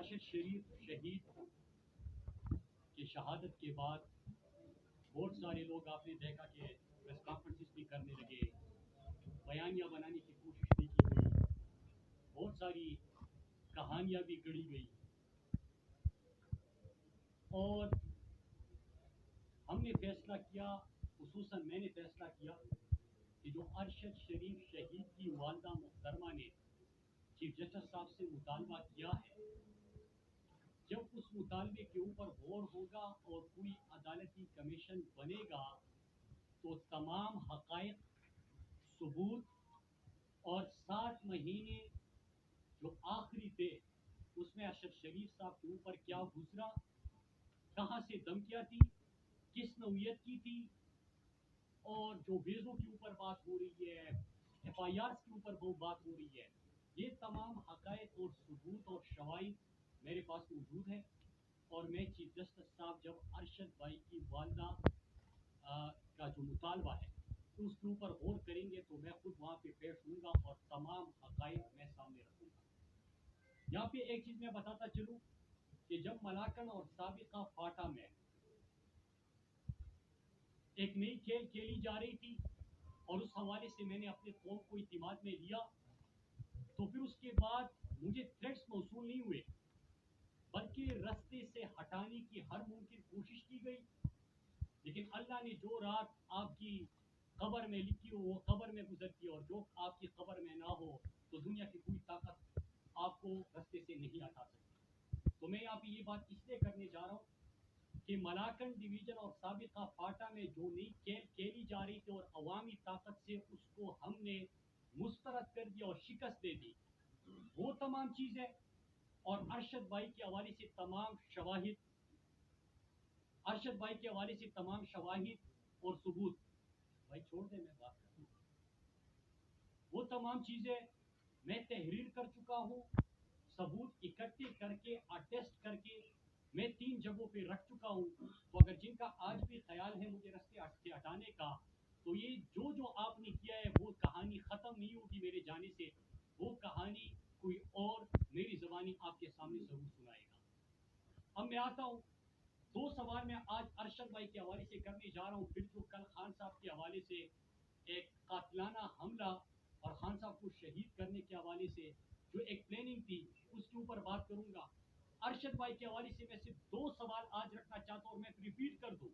ارشد شریف شہید کی شہادت کے بعد بہت سارے لوگ آپ نے دیکھا کہ پریس کانفرنسز بھی کرنے لگے، بیانیہ بنانے کی کوشش بھی کی گئی، بہت ساری کہانیاں بھی گڑھی گئی، اور ہم نے فیصلہ کیا، خصوصاً میں نے فیصلہ کیا کہ جو ارشد شریف شہید کی والدہ محترمہ نے چیف جسٹس صاحب سے مطالبہ کیا ہے، جب اس مطالبے کے اوپر غور ہوگا اور کوئی عدالتی کمیشن بنے گا تو تمام حقائق، ثبوت اور 7 مہینے جو آخری تھے اس میں ارشد شریف صاحب کے اوپر کیا گزرا، کہاں سے دھمکیاں تھی، کس نوعیت کی تھی، اور جو ویزوں کے اوپر بات ہو رہی ہے، ایف آئی آرز کے اوپر وہ بات ہو رہی ہے، یہ تمام حقائق اور ثبوت اور شواہد میرے پاس موجود ہیں، اور میں چیف جسٹس صاحب جب ارشد بھائی کی والدہ کا جو مطالبہ ہے اس کے اوپر غور کریں گے تو میں خود وہاں پہ پیش ہوں گا اور تمام حقائق میں سامنے رکھوں گا۔ یہاں پہ ایک چیز میں بتاتا چلوں کہ جب ملاکن اور سابقہ فاٹا میں ایک نئی کھیل کھیلی جا رہی تھی اور اس حوالے سے میں نے اپنے قوم کو اعتماد میں لیا، تو پھر اس کے بعد مجھے تھریٹس موصول نہیں ہوئے بلکہ رستے سے ہٹانے کی ہر ممکن کوشش کی گئی، لیکن اللہ نے جو رات آپ کی قبر میں لکھی ہو وہ قبر میں گزرتی ہے، اور جو آپ کی قبر میں نہ ہو تو دنیا کی کوئی طاقت آپ کو رستے سے نہیں ہٹا سکتی۔ تو میں یہاں پہ یہ بات اس لیے کرنے جا رہا ہوں کہ ملاکن ڈویژن اور سابقہ فاٹا میں جو نئی کھیل کھیلی جا رہی تھی اور عوامی طاقت سے اس کو ہم نے مسترد کر دیا اور شکست دے دی، وہ تمام چیزیں اور ارشد بھائی کے حوالے سے تمام شواہد، ارشد بھائی کے حوالے سے تمام شواہد اور ثبوت، بھائی چھوڑ دیں میں بات کروں، وہ تمام چیزیں میں تحریر کر چکا ہوں، ثبوت اکٹھے کر کے اٹیسٹ کر کے میں 3 جگہوں پہ رکھ چکا ہوں۔ تو اگر جن کا آج بھی خیال ہے مجھے رستے سے ہٹانے کا، تو یہ جو آپ نے کیا ہے وہ کہانی ختم نہیں ہوگی میرے جانے سے، وہ کہانی کوئی اور میری زبانی آپ کے سامنے ضرور سنائے گا۔ اب میں آتا ہوں، 2 سوال میں آج ارشد بھائی کے حوالے سے کرنے جا رہا ہوں، پھر جو کل خان صاحب کے حوالے سے ایک قاتلانہ حملہ اور خان صاحب کو شہید کرنے کے حوالے سے جو ایک پلاننگ تھی اس کے اوپر بات کروں گا۔ ارشد بھائی کے حوالے سے میں صرف 2 سوال آج رکھنا چاہتا ہوں اور میں ریپیٹ کر دوں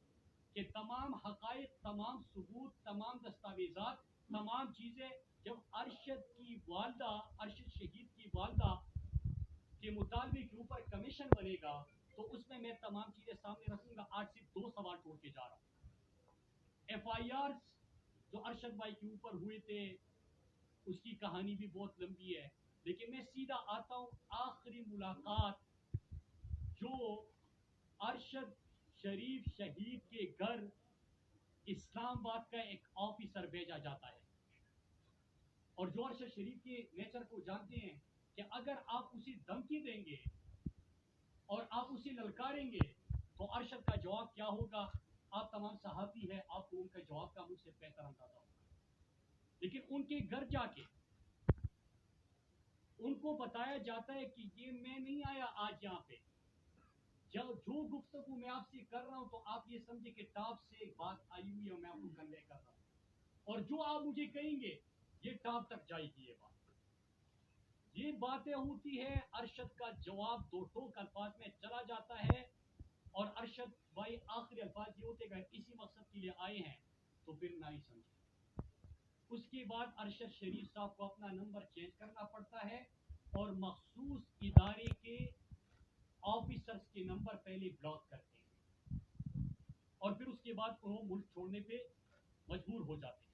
کہ تمام حقائق، تمام ثبوت، تمام دستاویزات، تمام چیزیں جب ارشد کی والدہ، ارشد شہید کی والدہ کے مطالبے کے اوپر کمیشن بنے گا تو اس میں تمام چیزیں سامنے رکھوں گا۔ آج صرف 2 سوال چھوڑ کے جا رہا ہوں۔ ایف آئی آرز جو ارشد بھائی کے اوپر ہوئے تھے اس کی کہانی بھی بہت لمبی ہے، لیکن میں سیدھا آتا ہوں آخری ملاقات جو ارشد شریف شہید کے گھر اسلام آباد کا ایک آفیسر بھیجا جاتا ہے، اور جو ارشد شریف کے نیچر کو جانتے ہیں کہ اگر آپ اسے دھمکی دیں گے اور آپ اسے للکاریں گے تو ارشد کا جواب کیا ہوگا، آپ تمام صحافی ہیں، آپ کو ان کا جواب کا مجھ سے بہتر اندازہ ہوگا۔ لیکن ان کے گھر جا کے ان کو بتایا جاتا ہے کہ یہ میں نہیں آیا آج یہاں پہ، جو گفتگو میں آپ سے کر رہا ہوں تو آپ یہ سمجھے کہ ٹاپ سے ایک بات آئی ہوئی ہے اور میں آپ کو کنوے کر رہا ہوں، اور جو آپ مجھے کہیں گے یہ ٹاپ تک جائے گی۔ یہ باتیں ہوتی ہے، ارشد کا جواب 2 ٹوک الفاظ میں چلا جاتا ہے، اور ارشد بھائی آخری الفاظ یہ ہوتے گئے اسی مقصد کے لیے آئے ہیں تو پھر نہ ہی سمجھے۔ اس کے بعد ارشد شریف صاحب کو اپنا نمبر چینج کرنا پڑتا ہے اور مخصوص ادارے کے آفیسرز کے نمبر پہلے بلاک کرتے ہیں، اور پھر اس کے بعد وہ ملک چھوڑنے پہ مجبور ہو جاتے ہیں۔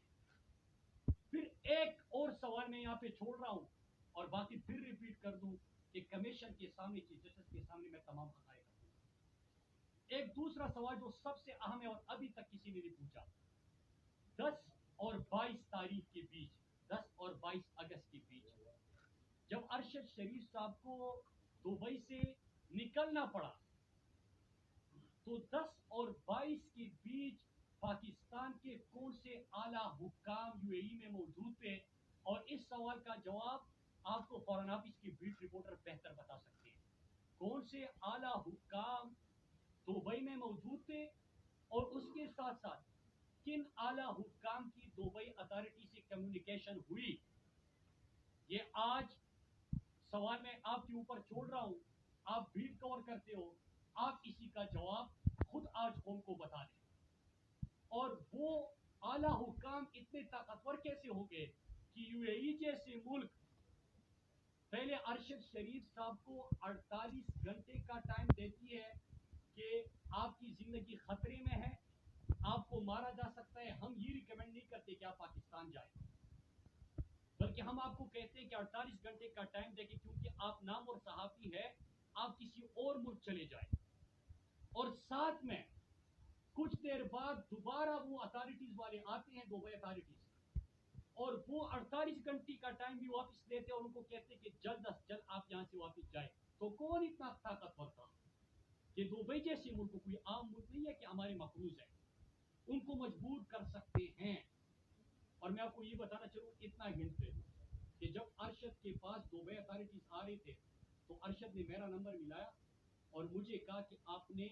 پھر ایک اور سوال میں یہاں پہ چھوڑ رہا ہوں اور باقی پھر ریپیٹ کر دوں کہ کمیشن کے سامنے، چیف جسٹس کے سامنے میں تمام حقائق رکھوں گا۔ ایک دوسرا سوال جو سب سے اہم ہے اور ابھی تک کسی نے نہیں پوچھا، 10 اور 22 تاریخ کے بیچ، 10 اور 22 اگست کے بیچ جب ارشد شریف صاحب کو دبئی سے نکلنا پڑا تو 10 اور 22 کے بیچ پاکستان کے کون سے اعلیٰ حکام یو اے ای میں موجود تھے، اور اس سوال کا جواب آپ کو فارن آفس کے بیٹ رپورٹر بہتر بتا سکتے ہیں۔ कौन से आला हुक्काम दुबई में मौजूद थे और उसके साथ साथ किन आला हुक्काम की दुबई अथॉरिटी से कम्युनिकेशन हुई, ये आज सवाल मैं आपके ऊपर छोड़ रहा हूं। आप फील्ड कवर करते हो, आप इसी का जवाब खुद आज कौम को बता दें। और वो आला हुक्काम इतने ताकतवर कैसे हो गए कि यूएई जैसे मुल्क पहले अरशद शरीफ साहब को 48 घंटे का टाइम देती है कि आपकी जिंदगी खतरे में है, आपको मारा जा सकता है। हम ये रिकमेंड नहीं करते कि आप पाकिस्तान जाएं, बल्कि हम आपको कहते हैं कि 48 घंटे का टाइम देके, क्योंकि आप नाम और सहाफी है, आप किसी और मुल्क चले जाएं। और साथ में कुछ देर बाद दोबारा वो अथॉरिटीज वाले आते हैं, दुबई अथॉरिटीज, और वो 48 घंटे का टाइम भी वापस लेते हैं और उनको कहते हैं कि जल्द अज जल्द आप यहाँ से वापस जाए। तो कौन इतना ताकतवर था कि दुबई जैसे मुल्क, कोई आम मुल्क नहीं है कि हमारे मफरूज है, उनको मजबूर कर सकते हैं। और मैं आपको ये बताना चाहूँ, इतना हिंट दे दूं कि जब अरशद के पास दुबई अथॉरिटीज आ रहे थे तो अरशद ने मेरा नंबर मिलाया और मुझे कहा कि आपने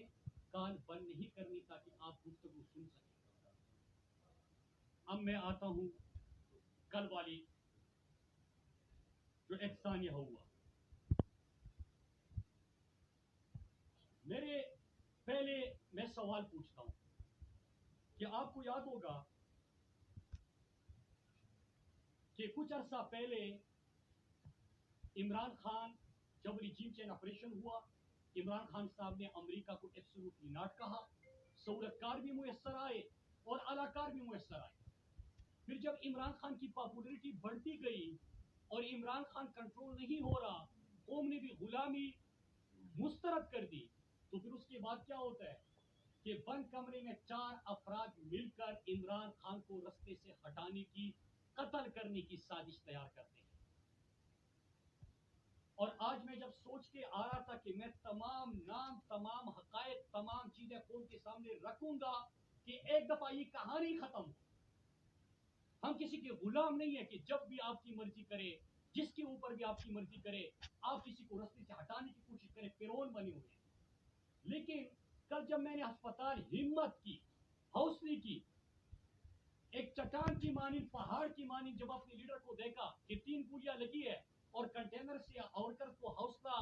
कान बंद नहीं करनी ताकि आप गुफ्तगू सुन सकें। अब मैं आता हूं कल वाली जो एहसानिया हुआ। मेरे पहले मैं सवाल पूछता हूं कि आपको याद होगा कि कुछ अरसा पहले इमरान खान जब रिजीम चेंज ऑपरेशन हुआ, इमरान खान साहब ने अमेरिका को एब्सोल्युटली नॉट कहा, सहूलतकार भी मुयस्सर आए और अलाकार भी मुयस्सर आए। फिर जब इमरान खान की पॉपुलरिटी बढ़ती गई और इमरान खान कंट्रोल नहीं हो रहा, कौम ने भी गुलामी मुस्तरद कर दी, तो फिर उसके बाद क्या होता है कि बंद कमरे में 4 अफराद मिलकर इमरान खान को रास्ते से हटाने की, कत्ल करने की साजिश तैयार करते हैं। और आज मैं जब सोच के आ रहा था कि मैं तमाम नाम, तमाम हकायक, तमाम चीजें कौम के सामने रखूंगा कि एक दफा ये कहानी खत्म हो। हम किसी के गुलाम नहीं है कि जब भी आपकी मर्जी करे, जिसके ऊपर भी आपकी मर्जी करे, आप किसी को रास्ते से हटाने की कोशिश करें, फिरौन बने हुए हैं। लेकिन कल जब मैंने अस्पताल हिम्मत की, हौसले की, एक चट्टान की मानी, पहाड़ की मानी जब अपने लीडर को देखा कि 3 गोलियां लगी है और कंटेनर से वर्कर्स को हौसला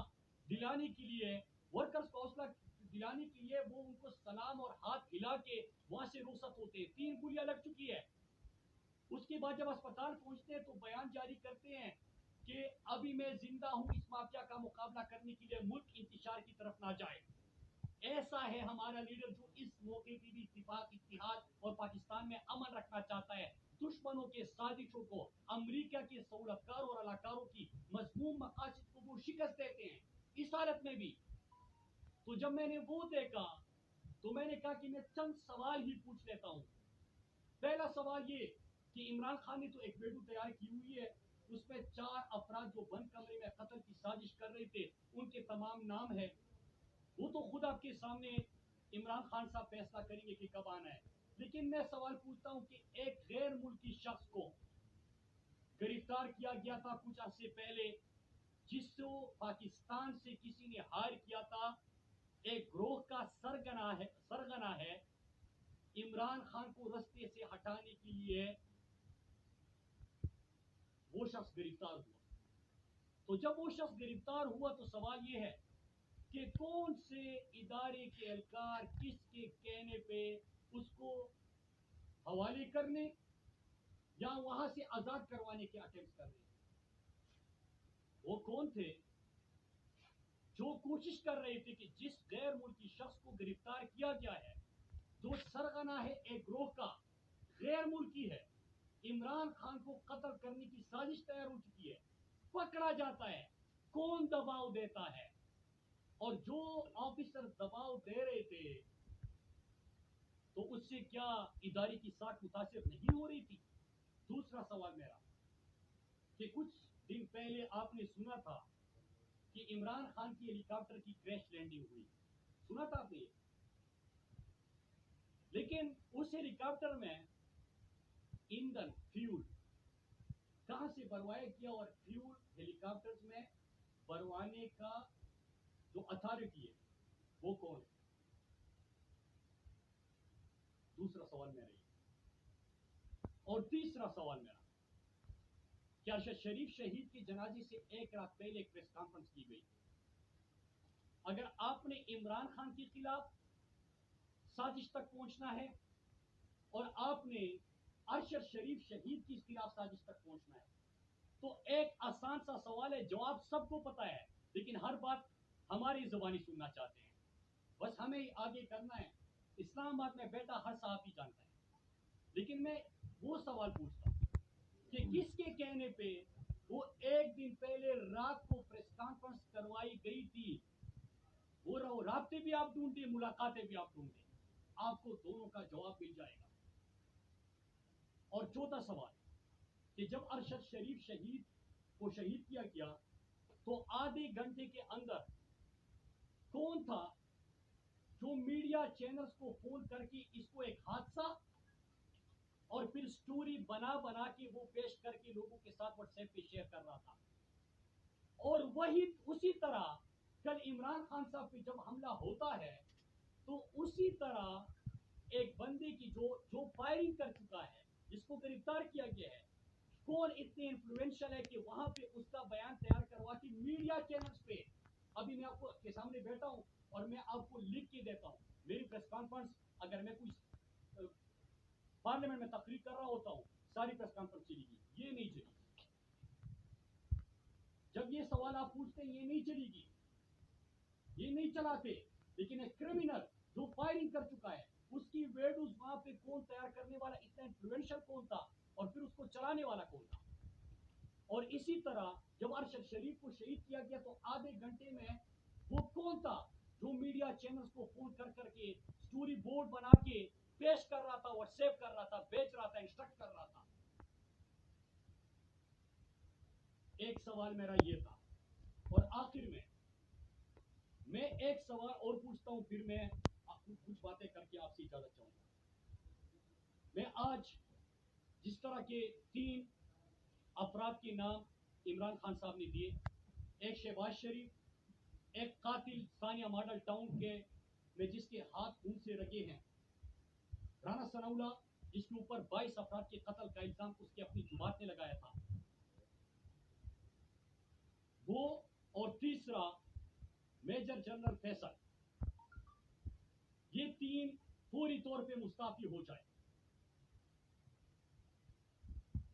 दिलाने के लिए, वर्कर्स को हौसला दिलाने के लिए वो उनको सलाम और हाथ हिला के वहां से रुखसत होते हैं, 3 गोलियां लग चुकी है। उसके बाद जब अस्पताल पहुंचते हैं तो बयान जारी करते हैं कि अभी मैं जिंदा हूं, इस माफिया का मुकाबला करने के लिए मुल्क इंतशार की तरफ ना जाए। ऐसा है हमारा लीडर जो इस मौके की भी इत्तिफाक, इत्तिहाद और पाकिस्तान में अमन रखना चाहता है। दुश्मनों के साजिशों को, अमेरिका के सहूलतकार और अलाकारों की मजमूम मकासद को वो शिकस्त देते हैं इस हालत में भी। तो जब मैंने वो देखा तो मैंने कहा कि मैं चंद सवाल ही पूछ लेता हूं। पहला सवाल ये कि इमरान खान ने तो एक वीडियो तैयार की हुई है, उसमें 4 अफराद जो बंद कमरे में कत्ल की साजिश कर रहे थे, उनके तमाम नाम है। वो तो खुद आपके सामने इमरान खान साहब फैसला करेंगे कि कब आना है। लेकिन मैं सवाल पूछता हूं कि एक गैर मुल्की शख्स को गिरफ्तार किया गया था कुछ अर्से पहले, जिसको पाकिस्तान से किसी ने हायर किया था, एक ग्रोह का सरगना है, इमरान खान को रास्ते से हटाने के लिए वो शख्स गिरफ्तार हुआ। तो जब वो शख्स गिरफ्तार हुआ तो सवाल ये है कि कौन से इदारे के एहलकार किसके कहने पे उसको हवाले करने या वहां से आजाद करवाने के अटेम्प्ट कर रहे हैं। वो कौन थे जो कोशिश कर रहे थे कि जिस गैर मुल्की शख्स को गिरफ्तार किया गया है, जो सरगना है एक ग्रोह का, गैर मुल्की है, इमरान खान को कत्ल करने की साजिश तैयार हो चुकी है, पकड़ा जाता है, कौन दबाव देता है? और जो ऑफिसर दबाव दे रहे थे तो उससे क्या इदारे की साख मुतासिर नहीं हो रही थी? दूसरा सवाल मेरा कि कुछ दिन पहले आपने सुना था कि इमरान खान की हेलीकॉप्टर की क्रैश लैंडिंग हुई, सुना था आपने? लेकिन उस हेलीकॉप्टर में ईंधन, फ्यूल कहां से भरवाया गया और फ्यूल हेलीकॉप्टर्स में भरवाने का जो अथॉरिटी है वो कौन है? दूसरा सवाल मेरा ये। और तीसरा सवाल मेरा, कि अरशद शरीफ शहीद के जनाजे से एक रात पहले एक प्रेस कॉन्फ्रेंस की गई। अगर आपने इमरान खान के खिलाफ साजिश तक पहुंचना है और आपने अरशद शरीफ शहीद के खिलाफ साजिश तक पहुंचना है, तो एक आसान सा सवाल है, जवाब सबको पता है, लेकिन हर बात हमारी जुबानी सुनना चाहते हैं। बस हमें आगे करना है। इस्लामाबाद में बैठा हर साहबी जानता है, लेकिन मैं वो सवाल पूछता हूँ कि किसके कहने पे वो एक दिन पहले रात को प्रेस कॉन्फ्रेंस करवाई गई थी? वो राब्ते भी आप ढूंढे, मुलाकातें भी आप ढूंढे, आपको दोनों का जवाब मिल जाएगा। और चौथा सवाल, कि जब अरशद शरीफ शहीद को शहीद किया गया तो आधे घंटे के अंदर कौन था जो मीडिया चैनल्स को फोन करके इसको एक हादसा और फिर स्टोरी बना बना के वो पेश करके लोगों के साथ व्हाट्सएप पे शेयर कर रहा था? और वही उसी तरह कल इमरान खान साहब पे जब हमला होता है तो उसी तरह एक बंदे की जो फायरिंग कर चुका है, जिसको गिरफ्तार किया गया है, कौन इतने इन्फ्लुएंशियल है कि वहां पे उसका बयान तैयार करवा के मीडिया चैनल्स पे, अभी मैं आपको के सामने बैठा हूं और मैं आपको लिख के देता हूं, मेरी प्रेस कॉन्फ्रेंस, अगर मैं कुछ पार्लियामेंट में तकरीर कर रहा होता हूं, सारी प्रेस कॉन्फ्रेंस चलेगी, ये नहीं चलेगी। जब ये सवाल आप पूछते हैं, ये नहीं चलेगी, ये नहीं चलाते। लेकिन एक क्रिमिनल जो फायरिंग कर चुका है, उसकी वीडियोस वहां पे कौन तैयार करने वाला, इतना इन्फ्लुएंशियल कौन था, और फिर उसको चलाने वाला कौन था? और इसी तरह जब अरशद शरीफ को शहीद किया गया तो आधे घंटे में वो कौन था जो मीडिया चैनल्स को फोन कर करके स्टोरी बोर्ड बना के पेश कर रहा था, व्हाट्सएप कर रहा था, बेच रहा था, इंस्ट्रक्ट कर रहा था? एक सवाल मेरा ये था। और आखिर में मैं एक सवाल और पूछता हूं, फिर मैं कुछ बातें करके आपसे इजाजत चाहूंगा। मैं आज जिस तरह के 3 अफराद के नाम इमरान खान साहब ने दिए, एक शहबाज शरीफ, एक कातिल सानिया मॉडल टाउन के में जिसके हाथ खून से रगे हैं, राना सनाउल्लाह जिसके ऊपर 22 अफराद के कत्ल का इल्जाम उसके अपनी जुमात ने लगाया था, वो, और तीसरा मेजर जनरल फैसल, ये 3 फौरी तौर पे मुस्ताफी हो जाए।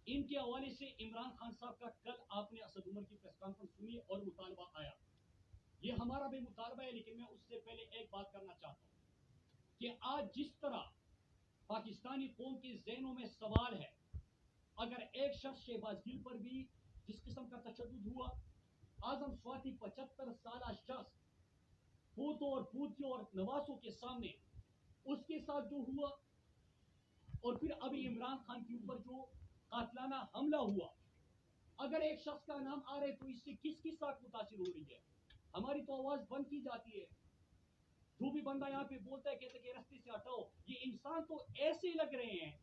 इनके हवाले से इमरान खान साहब का कल आपने असद उमर की प्रेस कॉन्फ्रेंस सुनी और मुतालबा आया, ये हमारा भी मुतालबा है। लेकिन मैं उससे पहले एक बात करना चाहता हूं कि आज जिस तरह पाकिस्तानी कौम के ज़हनों में सवाल है, अगर एक शख्स शहबाज गिल पर भी जिस किस्म का तशद्दुद हुआ, आजम स्वाति 75 साल शख्स पोतों और पूतियों और नवासों के सामने उसके साथ जो हुआ, और फिर अभी इमरान खान के ऊपर जो कातलाना हमला हुआ, अगर एक शख्स का नाम आ रहे तो इससे किसकी साख मुतासिर हो रही है? हमारी तो आवाज बंद की जाती है। जो भी बंदा यहाँ पे बोलता है, कहते कि रास्ते से हटाओ, ये इंसान तो ऐसे लग रहे हैं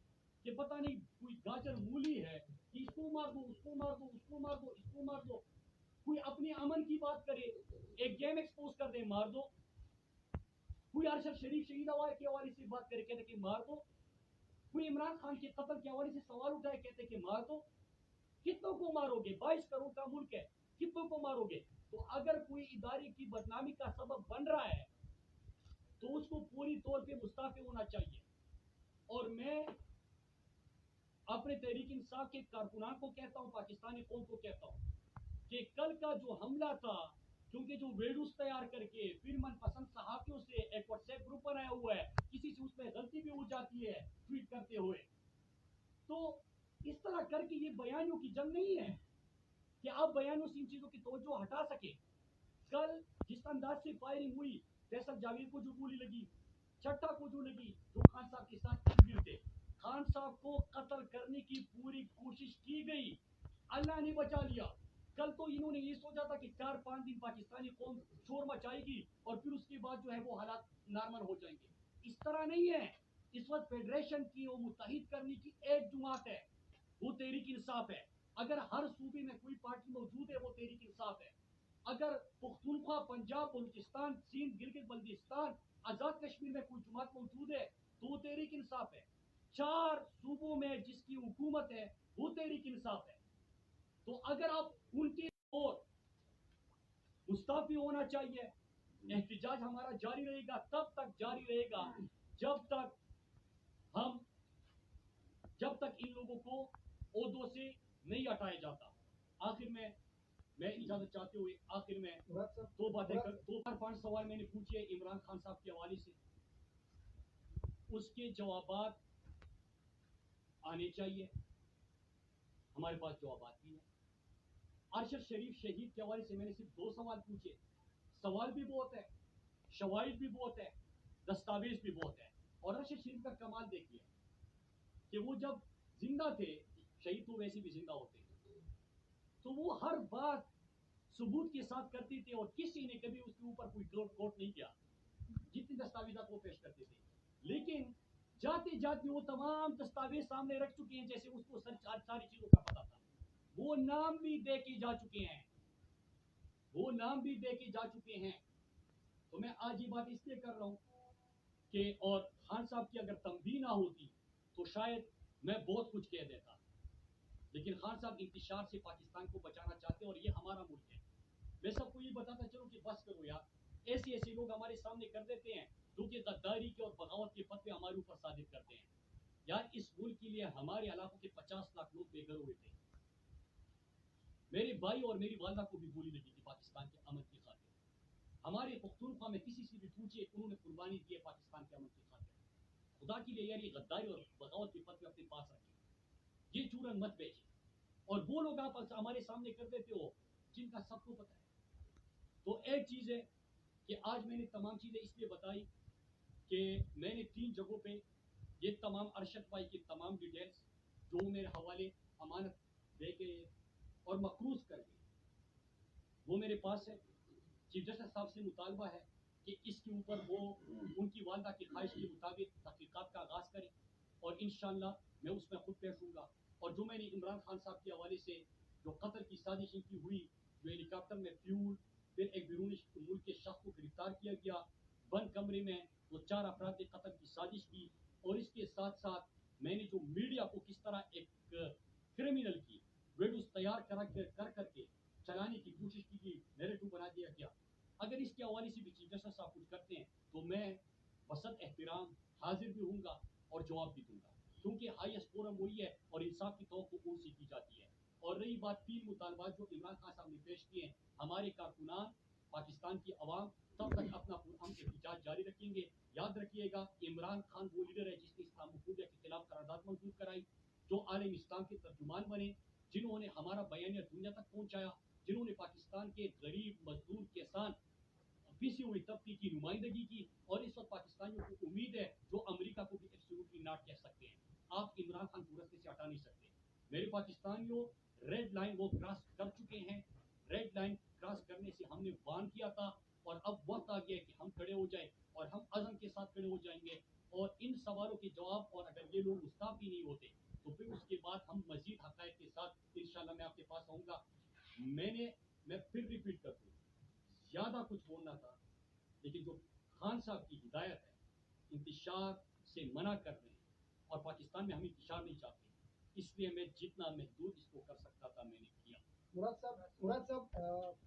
कि पता नहीं कोई गाजर मूली है, कि इसको मार दो, उसको मार दो, उसको मार दो, इसको मार दो। कोई अपने अमन की बात करे, एक गेम एक्सपोज कर दे, मार दो। कोई अरशद शरीफ शहीद के हवाले से बात करे, कहते कि मार दो। कोई इमरान खान के कत्ल के हवाले से सवाल उठाए, कहते कि मार दो। कितनों को मारोगे? 22 करोड़ का मुल्क है, कितनों को मारोगे? तो अगर कोई इदारे की बदनामी का सबब बन रहा है तो उसको पूरी तौर पे मुस्ताफी होना चाहिए। और मैं अपने तहरीक इंसाफ के कारकुनान को कहता हूं, पाकिस्तानी कौम को कहता हूं कि कल का जो हमला था, क्योंकि जो वीडियोस तैयार करके फिर मनपसंद सहाफियों से एक व्हाट्सएप ग्रुप बनाया हुआ है, किसी से उसमें गलती भी हो जाती है ट्वीट करते हुए, तो इस तरह करके ये बयानियों की जंग नहीं है कि आप बयानों से इन चीजों की तवज्जो हटा सके। कल जिस अंदाज से फायरिंग हुई, फैसल जावेद को जो गोली लगी, चट्टा को जो लगी, जो खान साहब के साथ इर्द थे, खान साहब को कत्ल करने की पूरी कोशिश की गई, अल्लाह ने बचा लिया। कल तो इन्होंने ये सोचा था कि 4-5 दिन पाकिस्तानी कौम शोर मचाएगी और फिर उसके बाद जो है वो हालात नॉर्मल हो जाएंगे। इस तरह नहीं है। इस वक्त फेडरेशन की वो मुत्तहिद करने की एक जुमात है, वो तहरीक इंसाफ है। अगर हर सूबे में कोई पार्टी मौजूद है, वो तहरीक इंसाफ है। اگر پختونخوا، پنجاب، بلوچستان، سندھ، گلگت بلتستان، آزاد کشمیر میں کوئی جماعت موجود ہے تو وہ تحریک انصاف ہے. 4 صوبوں میں جس کی حکومت ہے وہ تحریک انصاف ہے. تو اگر آپ ان کی اور مستعفی ہونا چاہیے. احتجاج ہمارا جاری رہے گا، تب تک جاری رہے گا جب تک ان لوگوں کو عہدوں سے نہیں ہٹایا جاتا. آخر میں اجازت چاہتے ہوئے آخر میں دو باتیں کر 5 سوال میں نے پوچھے عمران خان صاحب کے حوالے سے، اس کے جوابات آنے چاہیے. ہمارے پاس جوابات بھی ہیں. ارشد شریف شہید کے حوالے سے میں نے صرف 2 سوال پوچھے. سوال بھی بہت ہے، شواہد بھی بہت ہے، دستاویز بھی بہت ہے. اور ارشد شریف کا کمال دیکھیے کہ وہ جب زندہ تھے، شہید تو ویسے بھی زندہ ہوتے ہیں، تو وہ ہر بات ثبوت کے ساتھ کرتے تھے اور کسی نے کبھی اس کے اوپر کوئی کوٹ نہیں کیا. جتنی دستاویزات وہ پیش کرتے تھے، لیکن جاتے جاتے وہ تمام دستاویز سامنے رکھ چکے ہیں جیسے اس کو ساری چیزوں کا پتا تھا. وہ نام بھی دے کے جا چکے ہیں. تو میں آج یہ بات اس لیے کر رہا ہوں کہ اور خان صاحب کی اگر تنبیہ نہ ہوتی تو شاید میں بہت کچھ کہہ دیتا، لیکن خان صاحب انتشار سے پاکستان کو بچانا چاہتے ہیں اور یہ ہمارا ملک ہے. میں سب کو یہ بتاتا چلوں کہ بس کرو یار، ایسے لوگ ہمارے سامنے کر دیتے ہیں جو کہ غداری کے اور بغاوت کے فتوے ہمارے اوپر صادر کرتے ہیں. یار اس ملک کے لیے ہمارے علاقوں کے 50 لاکھ لوگ بے گھر ہوئے تھے. میرے بھائی اور میری والدہ کو بھی گولی لگی تھی پاکستان کے امن کی خاطر. ہمارے پختونخوا میں کسی سے بھی پوچھیے انہوں نے قربانی دی ہے پاکستان کے امن کی خاطر. خدا کے لیے یار یہ غداری اور بغاوت کے فتوے اپنے پاس رکھیں، یہ چورن مت بیچیں. اور وہ لوگ آپ ہمارے سامنے کر دیتے ہو جن کا سب کو پتا ہے. تو ایک چیز ہے کہ آج میں نے تمام چیزیں اس لیے بتائی کہ میں نے 3 جگہوں پہ یہ تمام ارشد بھائی کی تمام ڈیٹیلز جو میرے حوالے امانت دے کے اور مقروض کر کے وہ میرے پاس ہے. چیف جسٹس صاحب سے مطالبہ ہے کہ اس کے اوپر وہ ان کی والدہ کی خواہش کے مطابق تحقیقات کا آغاز کریں اور انشاءاللہ میں اس میں خود پیش ہوں گا. اور جو میں نے عمران خان صاحب کے حوالے سے جو قتل کی سازش ان کی ہوئی، جو ہیلی کاپٹر میں فیول، پھر ایک بیرون ملک کے شخص کو گرفتار کیا گیا، بند کمرے میں وہ 4 افراد نے قتل کی سازش کی، اور اس کے ساتھ ساتھ میں نے جو میڈیا کو کس طرح ایک کرمنل کی ویڈیوز تیار کر کے چلانے کی کوشش کی گئی، نیریٹو بنا دیا گیا. اگر اس کے حوالے سے بھی چیف جسٹس صاحب کچھ کرتے ہیں تو میں وسط احترام حاضر بھی ہوں گا اور جواب بھی دوں گا، کیونکہ ہائیسٹ فورم وہی ہے اور انصاف کی توقع ان سے کی جاتی ہے. اور رہی بات 3 مطالبات جو عمران خان صاحب نے پیش کیے ہیں، ہمارے کارکنان، پاکستان کی عوام تب تک اپنا پرامن احتجاج جاری رکھیں گے. یاد رکھیے گا عمران خان وہ لیڈر ہے جس نے اسلاموفوبیا کے خلاف قرارداد منظور کرائی، جو عالم اسلام کے ترجمان بنے، جنہوں نے ہمارا بیانیہ دنیا تک پہنچایا، جنہوں نے پاکستان کے غریب مزدور کسان پیسی ہوئی طبقے کی نمائندگی کی. اور اس وقت پاکستانیوں کو امید ہے جو امریکہ کو بھی ایبسولوٹلی ناٹ کہہ سکتے ہیں. آپ عمران خان کو رستے سے ہٹا نہیں سکتے. میرے پاکستانیوں ریڈ لائن وہ کراس کر چکے ہیں. ریڈ لائن کراس کرنے سے ہم نے وارن کیا تھا، اور اب وقت آ گیا ہے کہ ہم کھڑے ہو جائیں اور ہم عزم کے ساتھ کھڑے ہو جائیں گے. اور ان سوالوں کے جواب، اور اگر یہ لوگ مستعفی نہیں ہوتے تو پھر اس کے بعد ہم مزید حقائق کے ساتھ انشاءاللہ میں آپ کے پاس آؤں گا. میں پھر ریپیٹ کر دوں، زیادہ کچھ بولنا تھا، لیکن جو خان صاحب کی ہدایت ہے انتشار سے منع کر رہے ہیں، اور پاکستان میں ہم انتشار نہیں چاہتے، اس لیے میں جتنا محدود اس کو کر سکتا تھا میں نے کیا. مراد صاحب